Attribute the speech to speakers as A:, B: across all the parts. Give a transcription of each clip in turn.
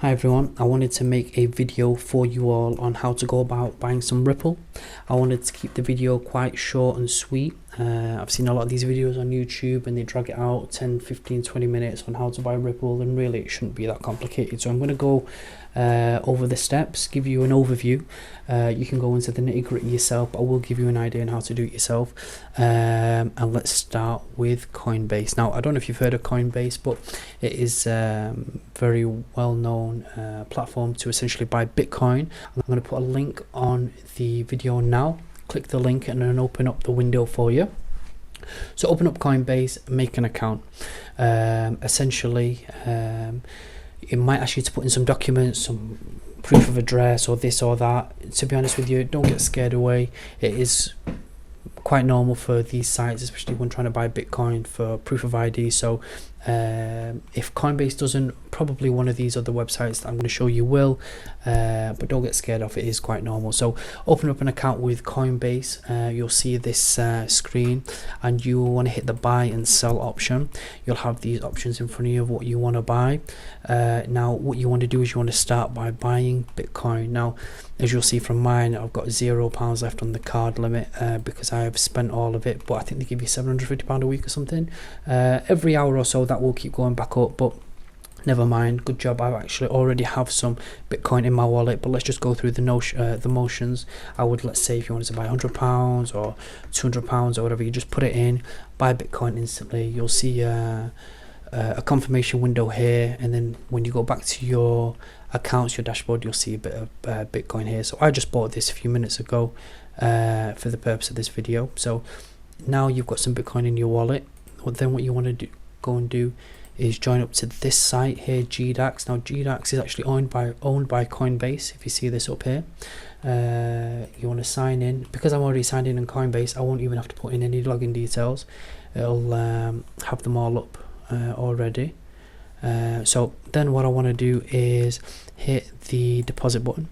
A: Hi everyone, I wanted to make a video for you all on how to go about buying some Ripple. I wanted to keep the video quite short and sweet. I've seen a lot of these videos on YouTube and they drag it out 10, 15, 20 minutes on how to buy Ripple, and really it shouldn't be that complicated. So I'm going to go over the steps, give you an overview. You can go into the nitty-gritty yourself, but I will give you an idea on how to do it yourself. And let's start with Coinbase. Now, I don't know if you've heard of Coinbase, but it is very well-known platform to essentially buy Bitcoin. I'm going to put a link on the video now. Click the link and then open up the window for you. So open up Coinbase, make an account. Essentially, it might ask you to put in some documents, some proof of address or this or that. To be honest with you, don't get scared away. It is quite normal for these sites, especially when trying to buy Bitcoin, for proof of ID. So if Coinbase doesn't, probably one of these other websites that I'm going to show you will, but don't get scared off, it is quite normal. So open up an account with Coinbase. You'll see this screen and you will want to hit the buy and sell option. You'll have these options in front of you of what you want to buy. Now what you want to do is you want to start by buying Bitcoin. Now as you'll see from mine, I've got £0 left on the card limit because I have spent all of it, but I think they give you £750 a week or something. Every hour or so that will keep going back up, but never mind, good job. I actually already have some Bitcoin in my wallet, but let's just go through the motions. I would, let's say if you wanted to buy £100 or £200 or whatever, you just put it in, buy Bitcoin instantly. You'll see a confirmation window here, and then when you go back to your accounts, your dashboard, you'll see a bit of Bitcoin here. So I just bought this a few minutes ago for the purpose of this video. So now you've got some Bitcoin in your wallet. Well, then what you want to go and do is join up to this site here, GDAX. Now GDAX is actually owned by Coinbase. If you see this up here, you want to sign in. Because I'm already signed in Coinbase, I won't even have to put in any login details. It'll have them all up already. So then what I want to do is hit the deposit button.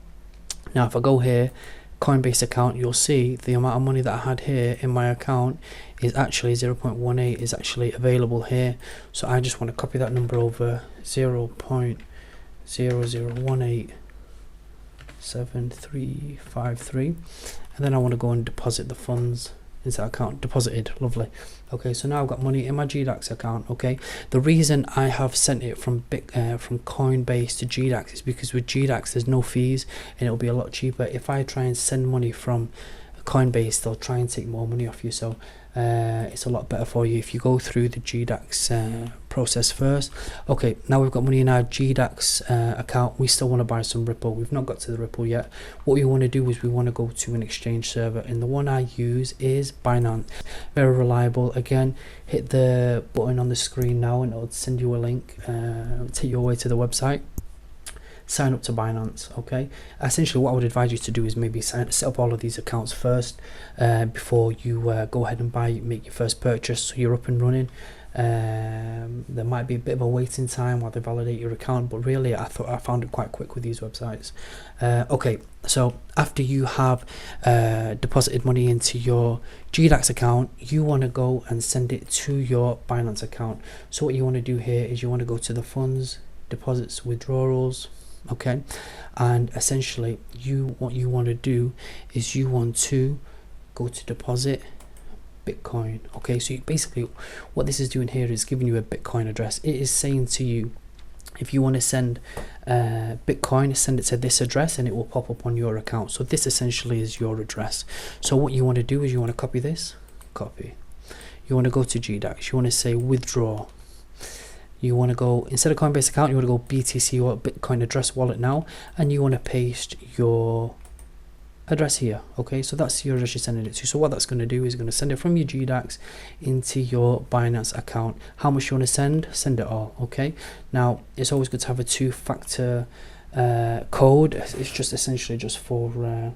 A: Now if I go here, Coinbase account, you'll see the amount of money that I had here in my account is actually 0.18 is actually available here. So I just want to copy that number over, 0.00187353, and then I want to go and deposit the funds into that account. Deposited, lovely. Okay, so now I've got money in my GDAX account. Okay, the reason I have sent it from Coinbase to GDAX is because with GDAX there's no fees and it'll be a lot cheaper. If I try and send money from Coinbase, they'll try and take more money off you. So it's a lot better for you if you go through the GDAX process first. Okay, now we've got money in our GDAX account. We still want to buy some Ripple. We've not got to the Ripple yet. What we want to do is we want to go to an exchange server, and the one I use is Binance. Very reliable. Again, hit the button on the screen now and it'll send you a link. It'll take you away to the website. Sign up to Binance. Okay, essentially what I would advise you to do is maybe set up all of these accounts first before you go ahead and make your first purchase, so you're up and running. There might be a bit of a waiting time while they validate your account, but really I found it quite quick with these websites. Okay, so after you have deposited money into your GDAX account, you want to go and send it to your Binance account. So what you want to do here is you want to go to the funds, deposits, withdrawals. Okay, and essentially what you want to do is you want to go to deposit Bitcoin. Okay, so basically what this is doing here is giving you a Bitcoin address. It is saying to you, if you want to send Bitcoin, send it to this address and it will pop up on your account. So this essentially is your address. So what you want to do is you want to copy this, you want to go to GDAX, you want to say withdraw. You want to go, instead of Coinbase account, you want to go BTC or Bitcoin address wallet now, and you want to paste your address here. Okay, so that's your address you're sending it to. So what that's going to do is going to send it from your GDAX into your Binance account. How much you want to send it all. Okay, now it's always good to have a two-factor code. It's just essentially just for a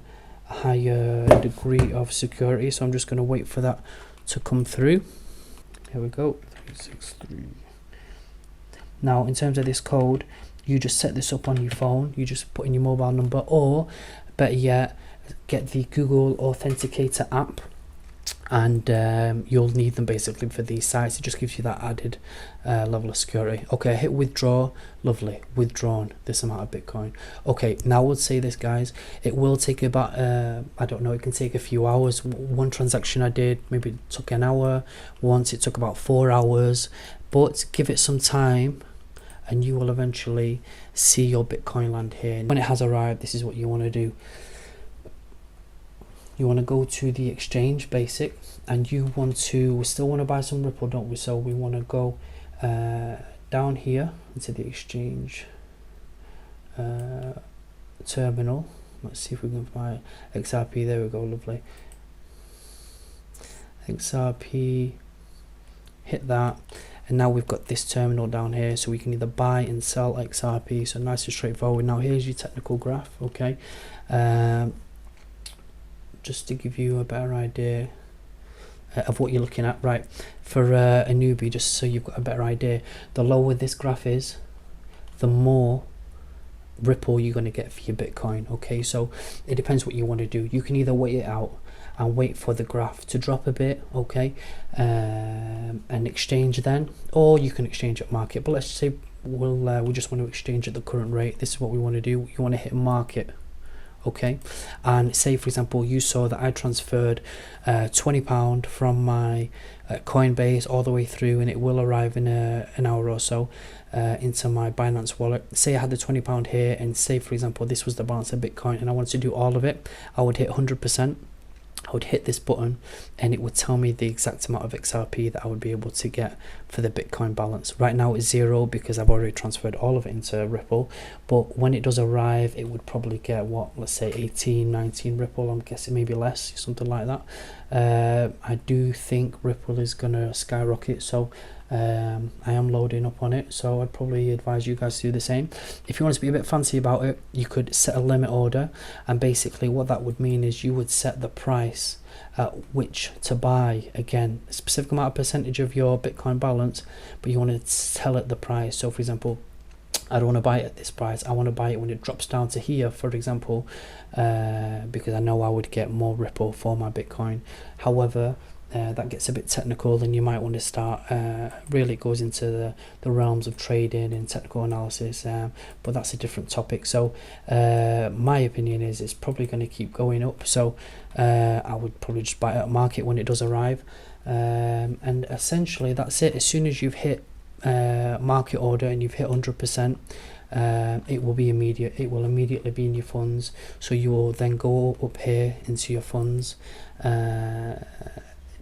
A: higher degree of security. So I'm just going to wait for that to come through. Here we go, 363. Now in terms of this code, you just set this up on your phone. You just put in your mobile number, or better yet, get the Google Authenticator app and you'll need them basically for these sites. It just gives you that added level of security. Okay, I hit withdraw. Lovely, withdrawn this amount of Bitcoin. Okay, now I would say this, guys, it will take about I don't know, it can take a few hours. One transaction I did, maybe it took an hour. Once it took about 4 hours, but give it some time and you will eventually see your Bitcoin land here. When it has arrived, this is what you want to do. You want to go to the exchange basic, and we still want to buy some Ripple, don't we? So we want to go down here into the exchange terminal. Let's see if we can find XRP. There we go, lovely. XRP, hit that, and now we've got this terminal down here, so we can either buy and sell XRP. So nice and straightforward. Now here's your technical graph. Okay, just to give you a better idea of what you're looking at, right? For a newbie, just so you've got a better idea, the lower this graph is, the more Ripple you're going to get for your Bitcoin. Okay, so it depends what you want to do. You can either wait it out and wait for the graph to drop a bit, okay, and exchange then, or you can exchange at market. But let's say we just want to exchange at the current rate. This is what we want to do. You want to hit market. Okay, and say for example you saw that I transferred £20 from my Coinbase all the way through, and it will arrive in an hour or so into my Binance wallet. Say I had the £20 here, and say for example this was the balance of Bitcoin and I wanted to do all of it. I would hit 100%. I would hit this button and it would tell me the exact amount of XRP that I would be able to get for the Bitcoin balance. Right now it's 0 because I've already transferred all of it into Ripple, but when it does arrive it would probably get, what, let's say 18, 19 Ripple. I'm guessing maybe less, something like that. I do think Ripple is gonna skyrocket, so I am loading up on it, so I'd probably advise you guys to do the same. If you want to be a bit fancy about it, you could set a limit order, and basically what that would mean is you would set the price at which to buy, again, a specific amount of percentage of your Bitcoin balance, but you want to tell it the price. So for example, I don't want to buy it at this price, I want to buy it when it drops down to here, for example, because I know I would get more Ripple for my Bitcoin. However, that gets a bit technical, and you might want to start, really it goes into the realms of trading and technical analysis, but that's a different topic. So my opinion is it's probably going to keep going up, so I would probably just buy it at market when it does arrive, and essentially that's it. As soon as you've hit market order and you've hit 100%, it will be immediate. It will immediately be in your funds, so you will then go up here into your funds,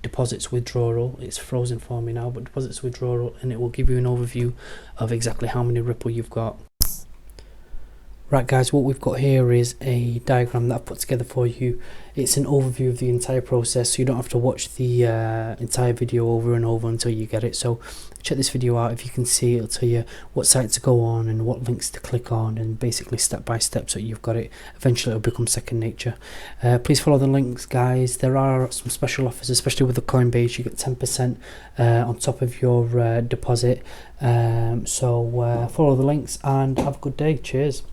A: deposits withdrawal. It's frozen for me now, but deposits withdrawal, and it will give you an overview of exactly how many Ripple you've got. Right guys, what we've got here is a diagram that I've put together for you. It's an overview of the entire process, so you don't have to watch the entire video over and over until you get it. So check this video out. If you can see, it'll tell you what site to go on and what links to click on, and basically step by step, so you've got it. Eventually it'll become second nature. Please follow the links, guys. There are some special offers, especially with the Coinbase. You get 10% on top of your deposit. So follow the links and have a good day. Cheers.